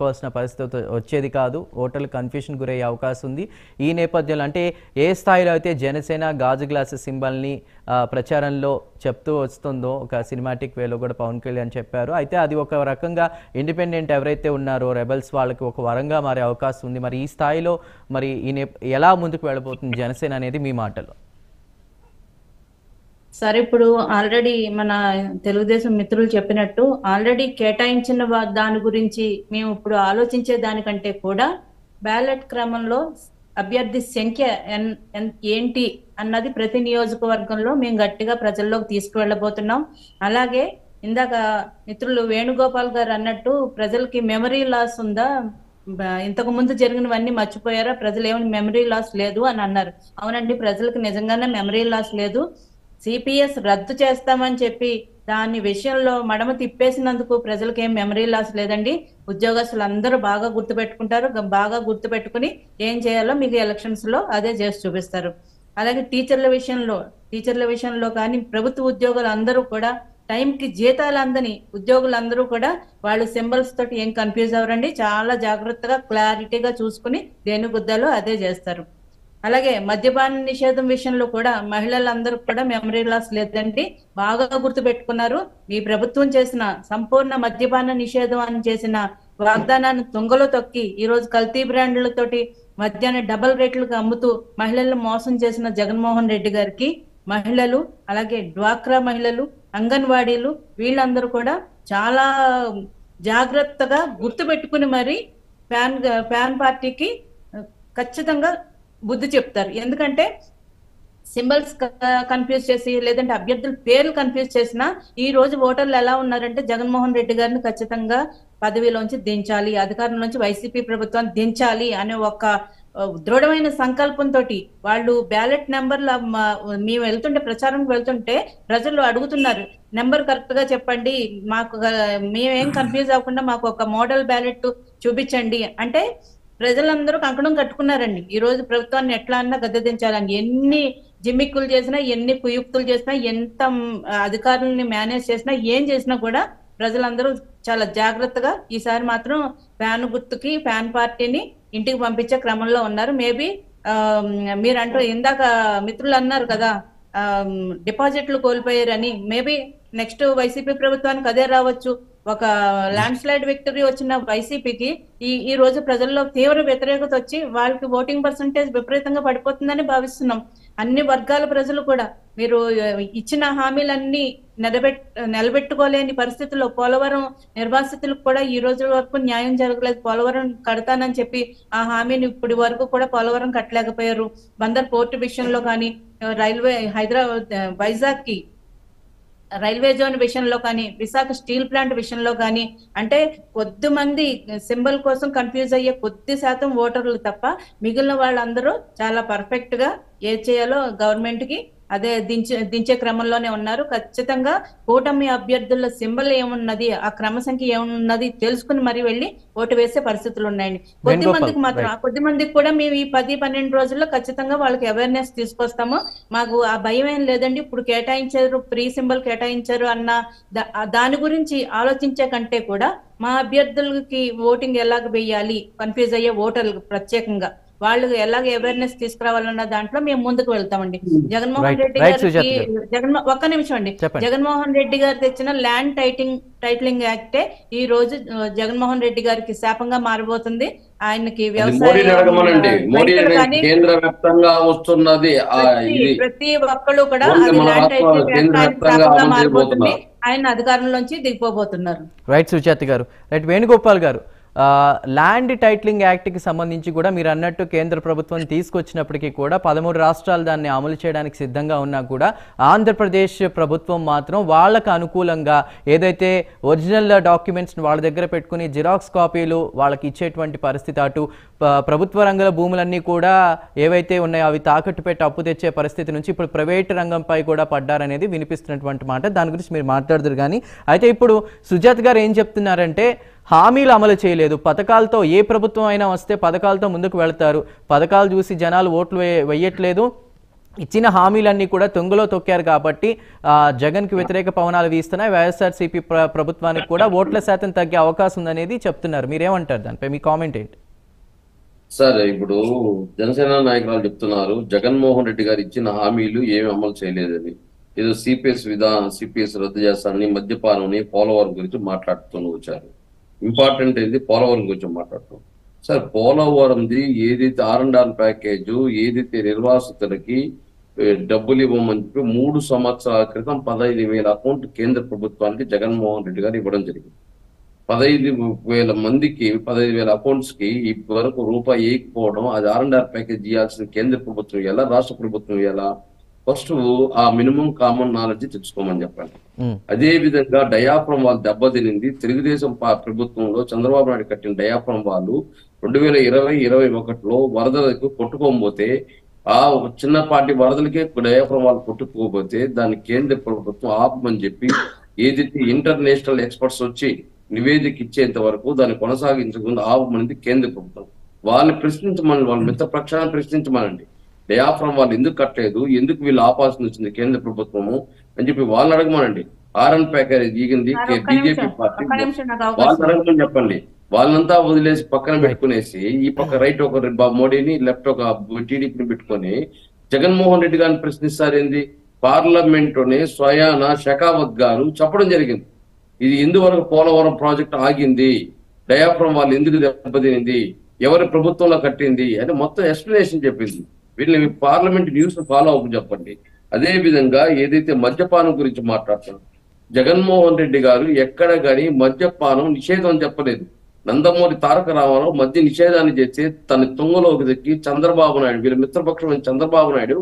కోవాల్సిన పరిస్థితి వచ్చేది కాదు. ఓటర్లు కన్ఫ్యూషన్ గురయ్యే అవకాశం ఉంది. ఈ నేపథ్యంలో అంటే ఏ స్థాయిలో అయితే జనసేన గాజు గ్లాసు సింబల్ని ప్రచారంలో చెప్తూ వస్తుందో ఒక సినిమాటిక్ వేలో కూడా పవన్ కళ్యాణ్ చెప్పారు. అయితే అది ఒక రకంగా ఇండిపెండెంట్ ఎవరైతే ఉన్నారో రెబల్స్ వాళ్ళకి ఒక వరంగా మారే అవకాశం ఉంది. మరి ఈ స్థాయిలో మరి ఎలా ముందుకు వెళ్ళబోతుంది జనసేన అనేది మీ మాటలో? సరే, ఇప్పుడు ఆల్రెడీ మన తెలుగుదేశం మిత్రులు చెప్పినట్టు ఆల్రెడీ కేటాయించిన దాని గురించి మేము ఇప్పుడు ఆలోచించే దానికంటే కూడా బ్యాలెట్ క్రమంలో అభ్యర్థి సంఖ్య ఏంటి అన్నది ప్రతి నియోజకవర్గంలో మేము గట్టిగా ప్రజల్లోకి తీసుకువెళ్ళబోతున్నాం. అలాగే ఇందాక మిత్రులు వేణుగోపాల్ గారు అన్నట్టు ప్రజలకి మెమరీ లాస్ ఉందా, ఇంతకు ముందు జరిగినవన్నీ మర్చిపోయారా, ప్రజలు ఏమైనా మెమరీ లాస్ లేదు అని అన్నారు. అవునండి, ప్రజలకు నిజంగానే మెమరీ లాస్ లేదు. సిపిఎస్ రద్దు చేస్తామని చెప్పి దాని విషయంలో మడమ తిప్పేసినందుకు ప్రజలకు ఏం మెమరీ లాస్ లేదండి. ఉద్యోగస్తులు అందరూ బాగా గుర్తుపెట్టుకుంటారు, బాగా గుర్తుపెట్టుకుని ఏం చేయాలో మీకు ఎలక్షన్స్ లో అదే చేసి చూపిస్తారు. అలాగే టీచర్ల విషయంలో కానీ ప్రభుత్వ ఉద్యోగులు అందరూ కూడా టైంకి జీతాలు అందని ఉద్యోగులందరూ కూడా వాళ్ళు సింబల్స్ తోటి ఏం కన్ఫ్యూజ్ అవ్వరండి. చాలా జాగ్రత్తగా క్లారిటీగా చూసుకుని దేని గుద్దాలో అదే చేస్తారు. అలాగే మద్యపాన నిషేధం విషయంలో కూడా మహిళలందరూ కూడా మెమరీ లాస్ లేదండి, బాగా గుర్తు పెట్టుకున్నారు. మీ ప్రభుత్వం చేసిన సంపూర్ణ మద్యపాన నిషేధం అని చేసిన వాగ్దానాన్ని తుంగలో తొక్కి ఈ రోజు కల్తీ బ్రాండ్లతోటి మద్యాన్ని డబుల్ రేట్లకు అమ్ముతూ మహిళలను మోసం చేసిన జగన్మోహన్ రెడ్డి గారికి మహిళలు, అలాగే డ్వాక్రా మహిళలు, అంగన్వాడీలు వీళ్ళందరూ కూడా చాలా జాగ్రత్తగా గుర్తు పెట్టుకుని మరి ఫ్యాన్ పార్టీకి ఖచ్చితంగా బుద్ధి చెప్తారు. ఎందుకంటే సింబల్స్ కన్ఫ్యూజ్ చేసి లేదంటే అభ్యర్థుల పేర్లు కన్ఫ్యూజ్ చేసినా ఈ రోజు ఓటర్లు ఎలా ఉన్నారంటే జగన్మోహన్ రెడ్డి గారిని ఖచ్చితంగా పదవిలోంచి దించాలి, అధికారంలోంచి వైసీపీ ప్రభుత్వాన్ని దించాలి అనే ఒక దృఢమైన సంకల్పంతో వాళ్ళు బ్యాలెట్ నెంబర్లు మేము వెళ్తుంటే ప్రచారంకి వెళ్తుంటే ప్రజలు అడుగుతున్నారు, నెంబర్ కరెక్ట్ గా చెప్పండి, మాకు మేమేం కన్ఫ్యూజ్ అవ్వకుండా మాకు ఒక మోడల్ బ్యాలెట్ చూపించండి అంటే ప్రజలందరూ కంకణం కట్టుకున్నారండి. ఈ రోజు ప్రభుత్వాన్ని ఎట్లా అన్నా గద్దెదించాలని ఎన్ని జిమ్మిక్కులు చేసినా, ఎన్ని కుయుక్తులు చేసినా, ఎంత అధికారులని మేనేజ్ చేసినా, ఏం చేసినా కూడా ప్రజలందరూ చాలా జాగ్రత్తగా ఈసారి మాత్రం ఫ్యాన్ గుర్తుకి ఫ్యాన్ పార్టీని ఇంటికి పంపించే క్రమంలో ఉన్నారు. మేబీ మీరంటూ ఇందాక మిత్రులు అన్నారు కదా డిపాజిట్లు కోల్పోయారని, మేబీ నెక్స్ట్ వైసీపీ ప్రభుత్వానికి అదే రావచ్చు. ఒక ల్యాండ్ స్లైడ్ విక్టరీ వచ్చిన వైసీపీకి ఈ రోజు ప్రజల్లో తీవ్ర వ్యతిరేకత వచ్చి వాళ్ళకి ఓటింగ్ పర్సంటేజ్ విపరీతంగా పడిపోతుందని భావిస్తున్నాం. అన్ని వర్గాల ప్రజలు కూడా మీరు ఇచ్చిన హామీలన్నీ నిలబెట్టుకోలేని పరిస్థితుల్లో పోలవరం నిర్వాసితులకు కూడా ఈ రోజు వరకు న్యాయం జరగలేదు. పోలవరం కడతానని చెప్పి ఆ హామీని ఇప్పటి వరకు కూడా పోలవరం కట్టలేకపోయారు. బందర్ పోర్టు విషయంలో కానీ, రైల్వే వైజాగ్ కి రైల్వే జోన్ విషయంలో కానీ, విశాఖ స్టీల్ ప్లాంట్ విషయంలో కానీ, అంటే కొద్ది మంది సింబల్ కోసం కన్ఫ్యూజ్ అయ్యే కొద్ది శాతం ఓటర్లు తప్ప మిగిలిన వాళ్ళందరూ చాలా పర్ఫెక్ట్ గా ఏం చేయాలో గవర్నమెంట్ కి అదే దించే క్రమంలోనే ఉన్నారు. ఖచ్చితంగా కూటమి అభ్యర్థుల సింబల్ ఏమున్నది, ఆ క్రమ సంఖ్య ఏమున్నది తెలుసుకుని మరి వెళ్ళి ఓటు వేసే పరిస్థితులు ఉన్నాయండి. కొద్ది మందికి మాత్రం కొద్ది మందికి కూడా మేము ఈ 10-12 రోజుల్లో ఖచ్చితంగా వాళ్ళకి అవేర్నెస్ తీసుకొస్తాము. మాకు ఆ భయం ఏం లేదండి. ఇప్పుడు కేటాయించారు, ప్రీ సింబల్ కేటాయించారు అన్న దాని గురించి ఆలోచించే కంటే కూడా మా అభ్యర్థులకి ఓటింగ్ ఎలాగ వేయాలి, కన్ఫ్యూజ్ అయ్యే ఓటర్లకు ప్రత్యేకంగా వాళ్ళు ఎలాగ అవేర్నెస్ తీసుకురావాలన్న దాంట్లో మేము ముందుకు వెళ్తామండి. జగన్మోహన్ రెడ్డి గారికి ఒక్క నిమిషం అండి, జగన్మోహన్ రెడ్డి గారు తెచ్చిన ల్యాండ్ టైటిలింగ్ యాక్టే ఈ రోజు జగన్మోహన్ రెడ్డి గారికి శాపంగా మారబోతుంది. ఆయనకి ప్రతి ఒక్కళ్ళు కూడా ల్యాండ్ టైటిలింగ్ మారిపోతుంది, ఆయన అధికారంలోంచి దిగిపోబోతున్నారు. రైట్ సుజాత గారు. రైట్ వేణుగోపాల్ గారు, ల్యాండ్ టైటిలింగ్ యాక్ట్కి సంబంధించి కూడా మీరు అన్నట్టు కేంద్ర ప్రభుత్వం తీసుకొచ్చినప్పటికీ కూడా 13 రాష్ట్రాలు దాన్ని అమలు చేయడానికి సిద్ధంగా ఉన్నా కూడా ఆంధ్రప్రదేశ్ ప్రభుత్వం మాత్రం వాళ్ళకు అనుకూలంగా ఏదైతే ఒరిజినల్ డాక్యుమెంట్స్ని వాళ్ళ దగ్గర పెట్టుకుని జిరాక్స్ కాపీలు వాళ్ళకి ఇచ్చేటువంటి పరిస్థితి, అటు ప్రభుత్వ రంగంలో భూములన్నీ కూడా ఏవైతే ఉన్నాయో అవి తాకట్టు పెట్టి అప్పు తెచ్చే పరిస్థితి నుంచి ఇప్పుడు ప్రైవేట్ రంగంపై కూడా పడ్డారనేది వినిపిస్తున్నటువంటి మాట. దాని గురించి మీరు మాట్లాడదురు. కానీ అయితే ఇప్పుడు సుజాత్ గారు ఏం చెప్తున్నారంటే హామీలు అమలు చేయలేదు, పథకాలతో ఏ ప్రభుత్వం అయినా వస్తే పథకాలతో ముందుకు వెళ్తారు, పథకాలు చూసి జనాలు ఓట్లు వేయట్లేదు, ఇచ్చిన హామీలన్నీ కూడా తొంగలో తొక్కారు కాబట్టి జగన్కి వ్యతిరేక పవనాలు వీస్తున్నాయి. వైఎస్ఆర్సీపీ ప్రభుత్వానికి కూడా ఓట్ల శాతం తగ్గే అవకాశం ఉందనేది చెప్తున్నారు. మీరేమంటారు దానిపై? మీ కామెంట్ ఏంటి? సార్, ఇప్పుడు జనసేన నాయకులు చెప్తున్నారు జగన్మోహన్ రెడ్డి గారు ఇచ్చిన హామీలు ఏమి అమలు చేయలేదని. ఏదో సిపిఎస్ రద్దు చేస్తానని, మద్యపానం, పోలవరం గురించి మాట్లాడుతూ వచ్చారు. ఇంపార్టెంట్ ఏంది, పోలవరం గురించి మాట్లాడుతాం. సార్, పోలవరంది ఏదైతే R&R ప్యాకేజ్, ఏదైతే నిర్వాసితులకి డబ్బులు ఇవ్వమని చెప్పి 3 సంవత్సరాల క్రితం 15,000 అకౌంట్ కేంద్ర ప్రభుత్వానికి జగన్మోహన్ రెడ్డి గారు ఇవ్వడం జరిగింది. 15,000 మందికి 15,000 అకౌంట్స్ కి ఇప్పటివరకు రూపాయి వేయకపోవడం, అది R&R ప్యాకేజ్ ఇవ్వాల్సిన కేంద్ర ప్రభుత్వం ఎలా, రాష్ట్ర ప్రభుత్వం ఎలా? ఫస్ట్ ఆ మినిమం కామన్ నాలెడ్జ్ తెచ్చుకోమని చెప్పండి. అదే విధంగా డయాఫ్రమ్ వాళ్ళు దెబ్బతినింది. తెలుగుదేశం ప్రభుత్వంలో చంద్రబాబు నాయుడు కట్టిన డయాఫ్రమ్ వాళ్ళు 2020-21లో వరదలకు కొట్టుకోకపోతే, ఆ చిన్నపాటి వరదలకే డయాఫ్రమ్ వాళ్ళు కొట్టుకోకపోతే దాన్ని కేంద్ర ప్రభుత్వం ఆపమని చెప్పి ఏదైతే ఇంటర్నేషనల్ ఎక్స్పర్ట్స్ వచ్చి నివేదిక ఇచ్చేంత వరకు దాన్ని కొనసాగించకుండా ఆపమనేది కేంద్ర ప్రభుత్వం. వాళ్ళని ప్రశ్నించమని, వాళ్ళ మిత్ర పక్షాన్ని ప్రశ్నించమనండి. డయాఫ్రమ్ వాళ్ళు ఎందుకు కట్టలేదు, ఎందుకు వీళ్ళు ఆపాల్సి వచ్చింది కేంద్ర ప్రభుత్వము అని చెప్పి వాళ్ళని అడగమనండి. R&R ప్యాకేజ్ దిగింది బీజేపీ పార్టీ, వాళ్ళని అడగమని చెప్పండి. వాళ్ళంతా వదిలేసి పక్కన పెట్టుకునేసి ఈ పక్క రైట్ ఒక మోడీని, లెఫ్ట్ ఒక టీడీపీని పెట్టుకొని జగన్మోహన్ రెడ్డి గారిని ప్రశ్నిస్తారేంది? పార్లమెంటుని స్వయాన షెకావత్ గారు చెప్పడం జరిగింది. ఇది ఎందువరకు పోలవరం ప్రాజెక్ట్ ఆగింది, డయాఫ్రమ్ వాళ్ళు ఎందుకు దెబ్బతినింది, ఎవరి ప్రభుత్వంలో కట్టింది అని మొత్తం ఎక్స్ప్లెనేషన్ చెప్పింది. వీళ్ళని పార్లమెంట్ న్యూస్ ఫాలో అవ్వ చెప్పండి. అదే విధంగా ఏదైతే మద్యపానం గురించి మాట్లాడుతున్నారు, జగన్మోహన్ రెడ్డి గారు ఎక్కడ కానీ మద్యపానం నిషేధం చెప్పలేదు. నందమూరి తారక రామారావు మద్య నిషేధాన్ని చేసి తన తుంగలోకి దక్కి చంద్రబాబు నాయుడు, వీళ్ళ మిత్రపక్షమైన చంద్రబాబు నాయుడు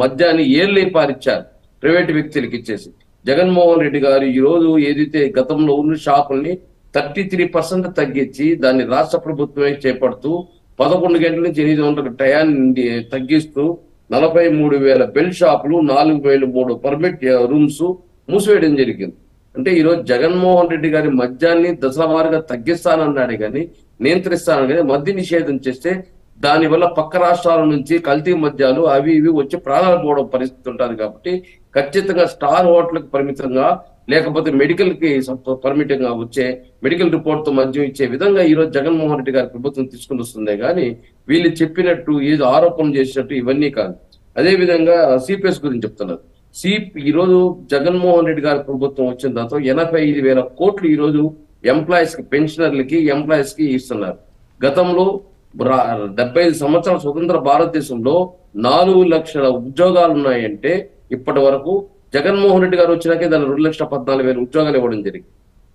మద్యాన్ని ఏర్లే పారిచ్చారు ప్రైవేట్ వ్యక్తులకు ఇచ్చేసి. జగన్మోహన్ రెడ్డి గారు ఈ రోజు ఏదైతే గతంలో ఉన్న షాపుల్ని 33% తగ్గించి దాన్ని రాష్ట్ర ప్రభుత్వమే చేపడుతూ 11 గంటల నుంచి 8 గంటల టయాన్ని తగ్గిస్తూ 43,000 బెల్ట్ షాపులు, 4,003 పర్మిట్ రూమ్స్ మూసివేయడం జరిగింది. అంటే ఈరోజు జగన్మోహన్ రెడ్డి గారి మద్యాన్ని దశల వారీగా తగ్గిస్తానన్నాడు కానీ, నియంత్రిస్తానని కానీ, మద్య నిషేధం చేస్తే దానివల్ల పక్క రాష్ట్రాల నుంచి కల్తీ మద్యాలు అవి ఇవి వచ్చి ప్రాణాలు పోవడం పరిస్థితి ఉంటుంది. కాబట్టి ఖచ్చితంగా స్టార్ హోటల్కి పరిమితంగా, లేకపోతే మెడికల్ కి పరిమితంగా వచ్చే మెడికల్ రిపోర్ట్ తో మద్యం ఇచ్చే విధంగా ఈ రోజు జగన్మోహన్ రెడ్డి గారి ప్రభుత్వం తీసుకుని వస్తుందే కానీ వీళ్ళు చెప్పినట్టు ఏదో ఆరోపణ చేసినట్టు ఇవన్నీ కాదు. అదే విధంగా సిపిఎస్ గురించి చెప్తున్నారు. ఈ రోజు జగన్మోహన్ రెడ్డి గారి ప్రభుత్వం వచ్చిన తర్వాత 85,000 కోట్లు ఈ రోజు ఎంప్లాయీస్ కి, పెన్షనర్లకి, ఎంప్లాయీస్ కి ఇస్తున్నారు. గతంలో 75 సంవత్సరాల స్వతంత్ర భారతదేశంలో 4 లక్షల ఉద్యోగాలు ఉన్నాయంటే ఇప్పటి వరకు జగన్మోహన్ రెడ్డి గారు వచ్చినాకే దాని 2,14,000 ఉద్యోగాలు ఇవ్వడం జరిగింది.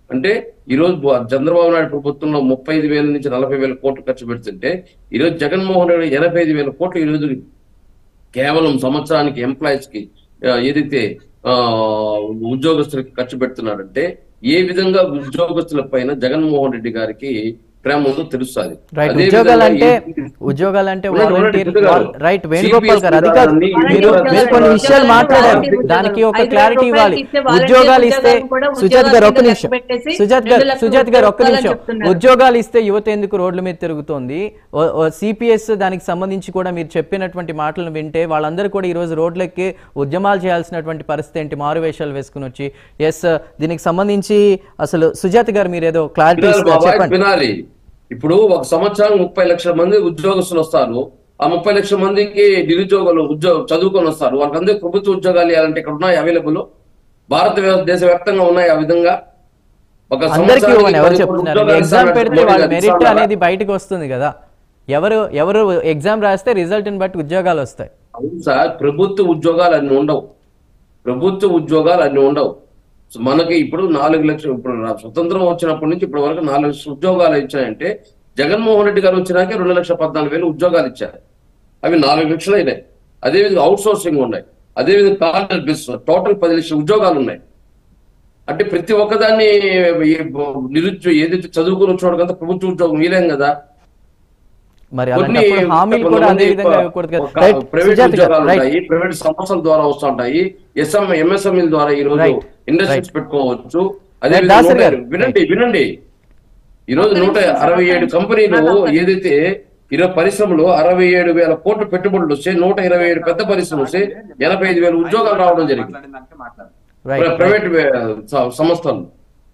అంటే ఈ రోజు చంద్రబాబు నాయుడు ప్రభుత్వంలో 35,000 నుంచి 40,000 కోట్లు ఖర్చు పెడుతుంటే ఈ రోజు జగన్మోహన్ రెడ్డి 85,000 కోట్లు ఈ రోజు కేవలం సంవత్సరానికి ఎంప్లాయీస్ కి ఏదైతే ఉద్యోగస్తులకి ఖర్చు పెడుతున్నాడంటే ఏ విధంగా ఉద్యోగస్తుల పైన జగన్మోహన్ రెడ్డి గారికి ప్రేమ ఉందో తెలుస్తుంది. ఉద్యోగాలంటే రైట్ వేణుగోపాల్ గారు, అది కాదు, మీరు కొన్ని విషయాలు మాట్లాడారు, దానికి ఒక క్లారిటీ ఇవ్వాలి. ఉద్యోగాలు ఇస్తే సుజాత్ గారు ఒక్క నిమిషం, సుజాత్ గారు ఒక్క నిమిషం, ఉద్యోగాలు ఇస్తే యువత ఎందుకు రోడ్ల మీద తిరుగుతోంది? సిపిఎస్ దానికి సంబంధించి కూడా మీరు చెప్పినటువంటి మాటలను వింటే వాళ్ళందరూ కూడా ఈ రోజు రోడ్లకి ఉద్యమాలు చేయాల్సినటువంటి పరిస్థితి ఏంటి? మారువేషాలు వేసుకుని వచ్చి. ఎస్, దీనికి సంబంధించి అసలు సుజాత్ గారు మీరు ఏదో క్లారిటీ చెప్పండి. ఇప్పుడు ఒక సంవత్సరం 30 లక్షల మంది ఉద్యోగస్తులు వస్తారు. ఆ 30 లక్షల మందికి నిరుద్యోగులు చదువుకొని వస్తారు. వాళ్ళకందరూ ప్రభుత్వ ఉద్యోగాలు ఇవ్వాలంటే ఇక్కడ ఉన్నాయి అవైలబుల్, దేశ వ్యాప్తంగా ఉన్నాయి. ఆ విధంగా ఒక ఎగ్జామ్ పెడితే వాళ్ళ మెరిట్ అనేది బయటకు వస్తుంది కదా. ఎవరు ఎగ్జామ్ రాస్తే రిజల్ట్ ని బట్టి ఉద్యోగాలు వస్తాయి. అవును సార్, ప్రభుత్వ ఉద్యోగాలు అన్ని ఉండవు. మనకి ఇప్పుడు 4 లక్షలు, ఇప్పుడు స్వతంత్రం వచ్చినప్పటి నుంచి ఇప్పటి వరకు 4 లక్షల ఉద్యోగాలు ఇచ్చాయంటే జగన్మోహన్ రెడ్డి గారు వచ్చినాకే 2,14,000 ఉద్యోగాలు ఇచ్చారు. అవి 4 లక్షలు అయినాయి. అదేవిధంగా అవుట్ సోర్సింగ్ ఉన్నాయి. అదేవిధంగా కాంట్రాక్ట్ బేసిస్ టోటల్ 10 లక్షల ఉద్యోగాలు ఉన్నాయి. అంటే ప్రతి ఒక్కదాన్ని ఏదైతే చదువుకుని వచ్చేవాడు ప్రభుత్వ ఉద్యోగం వీలేం కదా. ప్రైవేట్ సంస్థల ద్వారా వస్తుంటాయి, ఎంఎస్ఎంఈల ద్వారా ఈ రోజు ఇండస్ట్రీస్ పెట్టుకోవచ్చు. అదే వినండి, ఈ రోజు 167 కంపెనీలు ఏదైతే పరిశ్రమలు 67,000 కోట్ల పెట్టుబడులు వస్తే 127 పెద్ద పరిశ్రమలు వస్తే 85,000 ఉద్యోగాలు రావడం జరిగింది ప్రైవేట్ సంస్థలు.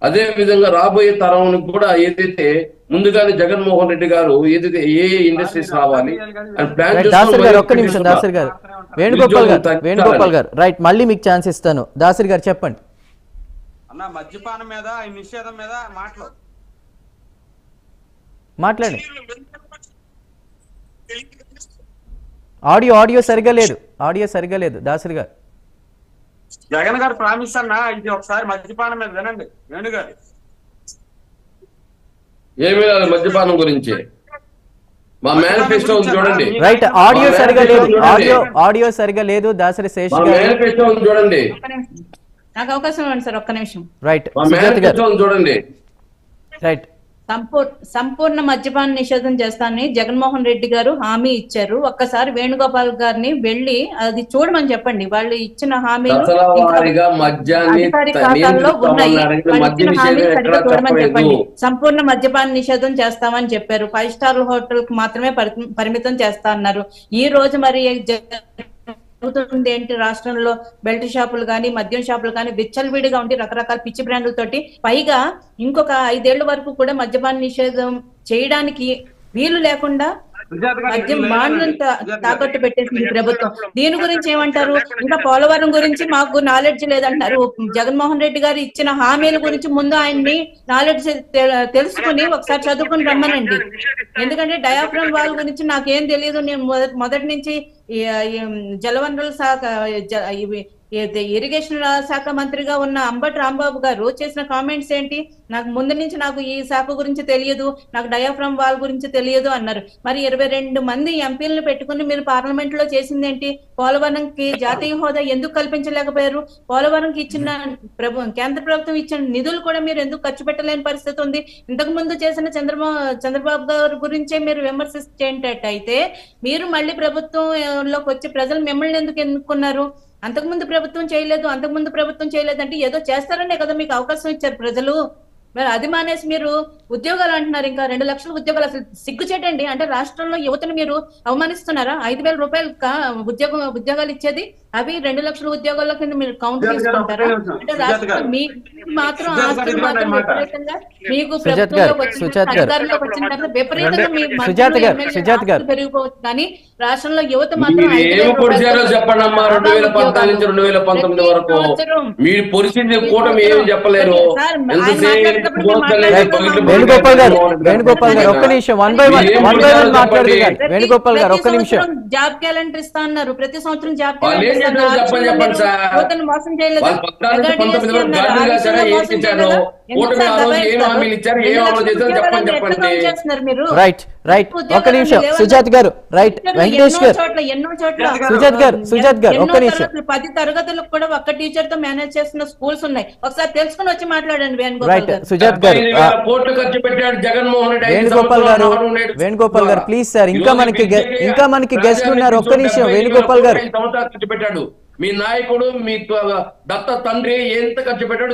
అదే విధంగా రాబోయే తరానికి కూడా ఏదైతే ముందుగానే జగన్మోహన్ రెడ్డి గారు ఏదైతే ఏ ఇండస్ట్రీస్ రావాలి అని ప్లాన్ దాసరి గారు ఒక్క నిమిషం, దాసరి గారు వేణుగోపాల్ గారు రైట్, మళ్ళీ మీకు ఛాన్స్ ఇస్తాను. దాసరి గారు చెప్పండి. అన్న మద్యపానం మీద ఈ నిషేధం మీద మాట్లాడండి. ఆడియో సరిగా లేదు దాసరి గారు. జగన్ గారు ప్రామిస్ అన్న, ఇది ఒకసారి మద్యపానం మీద వినండి. వేణు గారు ఏమీ మద్యపానం గురించి మా మేనిఫెస్టో చూడండి. రైట్, ఆడియో సరిగా లేదు దాసరి శేష్ గారు. మేనిఫెస్టో చూడండి. నాకు అవకాశం ఇవ్వండి సార్, ఒక్క నిమిషం. రైట్, చూడండి. రైట్, సంపూర్ణ మద్యపాన నిషేధం చేస్తానని జగన్మోహన్ రెడ్డి గారు హామీ ఇచ్చారు. ఒక్కసారి వేణుగోపాల్ గారిని వెళ్ళి అది చూడమని చెప్పండి. వాళ్ళు ఇచ్చిన హామీలు అధికారిక ఖాతాల్లో ఉన్నాయి. చూడమని చెప్పండి. సంపూర్ణ మద్యపాన నిషేధం చేస్తామని చెప్పారు. 5 స్టార్ హోటల్ కు మాత్రమే పరిమితం చేస్తా అన్నారు. ఈ రోజు మరి జరుగుతుంది ఏంటి? రాష్ట్రంలో బెల్ట్ షాపులు కానీ మద్యం షాపులు కానీ విచ్చలవిడిగా ఉండి రకరకాల పిచ్చి బ్రాండ్లతోటి, పైగా ఇంకొక 5 ఏళ్ల వరకు కూడా మద్యపాన నిషేధం చేయడానికి వీలు లేకుండా మద్యం బాండ్లను తాకట్టు పెట్టేసింది ప్రభుత్వం. దీని గురించి ఏమంటారు? ఇంకా పోలవరం గురించి మాకు నాలెడ్జ్ లేదంటారు. జగన్మోహన్ రెడ్డి గారు ఇచ్చిన హామీల గురించి ముందు ఆయన్ని నాలెడ్జ్ తెలుసుకుని ఒకసారి చదువుకుని రమ్మనండి. ఎందుకంటే డయాఫ్రమ్ వాల్ గురించి నాకేం తెలియదు. నేను మొదటి నుంచి జలవనరుల శాఖ ఇరిగేషన్ శాఖ మంత్రిగా ఉన్న అంబటి రాంబాబు గారు చేసిన కామెంట్స్ ఏంటి? నాకు ముందు నుంచి నాకు ఈ శాఖ గురించి తెలియదు, నాకు డయాఫ్రమ్ వాల్ గురించి తెలియదు అన్నారు. మరి 22 మంది ఎంపీలను పెట్టుకుని మీరు పార్లమెంట్ లో చేసిందేంటి? పోలవరంకి జాతీయ హోదా ఎందుకు కల్పించలేకపోయారు? పోలవరంకి ఇచ్చిన కేంద్ర ప్రభుత్వం ఇచ్చిన నిధులు కూడా మీరు ఎందుకు ఖర్చు పెట్టలేని పరిస్థితి ఉంది? ఇంతకు ముందు చేసిన చంద్రబాబు గారి గురించే మీరు విమర్శించేటట్టయితే మీరు మళ్ళీ ప్రభుత్వంలోకి వచ్చి ప్రజలు మిమ్మల్ని ఎందుకు ఎన్నుకున్నారు? అంతకుముందు ప్రభుత్వం చేయలేదు అంటే ఏదో చేస్తారనే కదా మీకు అవకాశం ఇచ్చారు ప్రజలు. మరి అది మానేసి మీరు ఉద్యోగాలు అంటున్నారు. ఇంకా 2 లక్షల ఉద్యోగాలు, అసలు సిగ్గుచేటండి. అంటే రాష్ట్రంలో యువతను మీరు అవమానిస్తున్నారా? 5,000 రూపాయలు ఉద్యోగాలు ఇచ్చేది, అవి 2 లక్షల ఉద్యోగాల కింద మీరు కౌంట్ తీసుకుంటారా? అంటే రాష్ట్రం మాత్రం ఆస్తులు మాత్రం విపరీతంగా మీకు ప్రభుత్వంలోకి వచ్చిన తర్వాత విపరీతంగా పెరిగిపోవచ్చు, కానీ రాష్ట్రంలో యువత మాత్రం చెప్పండి అమ్మా. 2014 నుంచి 2019 వరకు మీరు పొడిచింది కూటమి ఏమి చెప్పలేరు. వేణుగోపాల్ గారు ఒక్క నిమిషం, వన్ బై వన్ మాట్లాడుతూ వేణుగోపాల్ గారు ఒక్క నిమిషం. జాబ్ క్యాలెండర్ ఇస్తా అన్నారు. ప్రతి సంవత్సరం జాబ్ మోసం చేయలేదు. రైట్ రైట్, ఒక్క నిమిషం సుజాత్ గారు. రైట్, వెంకటేష్ గారు. ఎన్నో చోట్ల సుజాత్ గారు ఒక్క నిమిషం. 10 తరగతులకు కూడా ఒక్క టీచర్ తో మేనేజ్ చేస్తున్న స్కూల్స్ ఉన్నాయి. ఒకసారి తెలుసుకుని వచ్చి మాట్లాడండి రైట్. సుజాత్ గారు, వేణుగోపాల్ గారు ప్లీజ్ సార్, ఇంకా మనకి గెస్ట్ ఉన్నారు. ఒక్క నిమిషం వేణుగోపాల్ గారు. మీ నాయకుడు మీ దత్త తండ్రి ఎంత ఖర్చు పెట్టాడు